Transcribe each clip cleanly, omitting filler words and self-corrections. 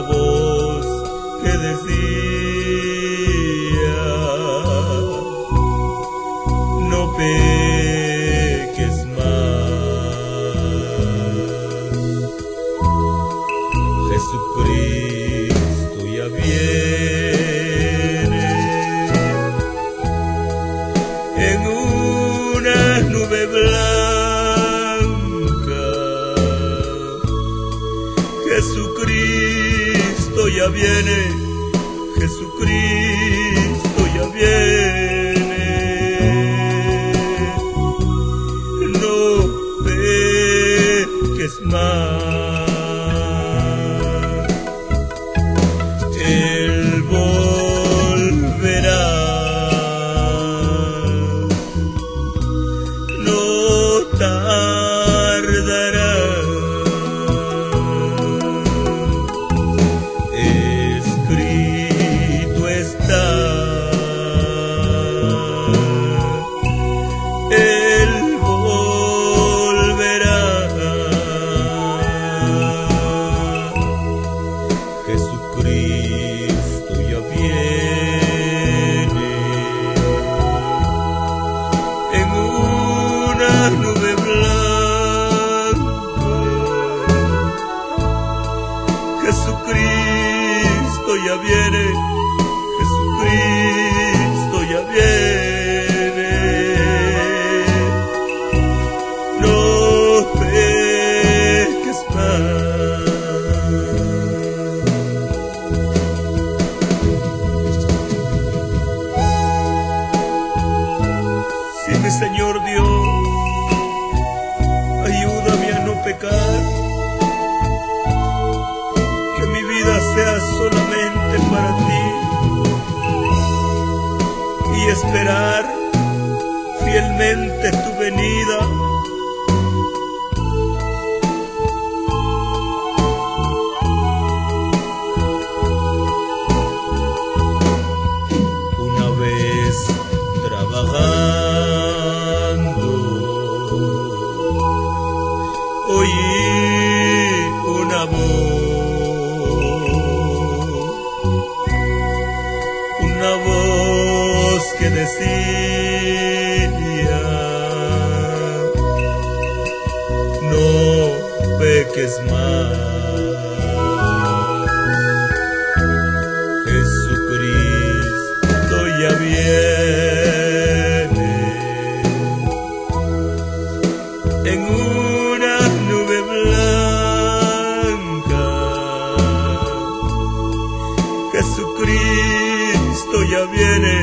voz que decía: no peques más. Jesucristo ya viene en una nube blanca. Jesucristo ya viene, Jesucristo ya viene. No peques más. Él volverá, no tardará. Escrito está, Él volverá. Jesucristo ya viene en una nube blanca. Jesucristo ya viene, Jesucristo ya viene. No peques más. Sí, mi Señor Dios, ayúdame a no pecar, que mi vida sea solamente para ti y esperar fielmente tu venida. Una vez trabajando, oí una voz que decía: no peques más. Jesucristo ya viene en una nube blanca. Jesucristo ya viene,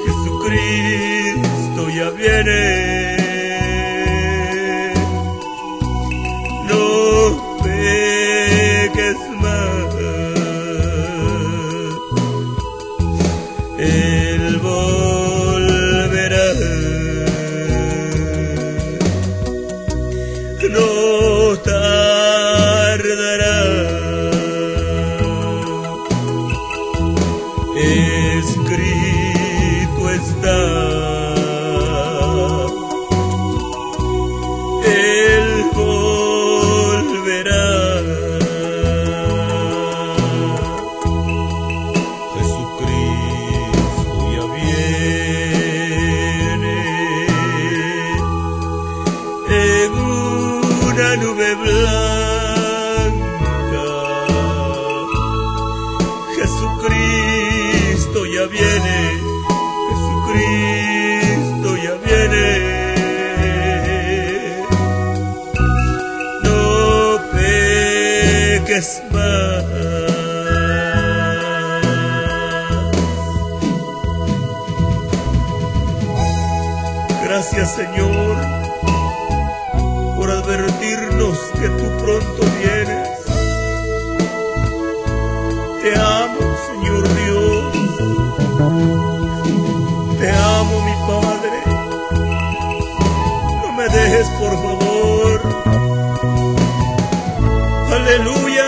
Jesucristo ya viene. No peques más. Él volverá, no tardará. Escrito está, Él volverá. Jesucristo ya viene en una nube blanca. Jesucristo ya viene, Jesucristo ya viene. No peques más. Gracias, Señor, por advertirnos que tú pronto vienes. Te amo, Señor Dios. Te amo, mi Padre. No me dejes, por favor. Aleluya.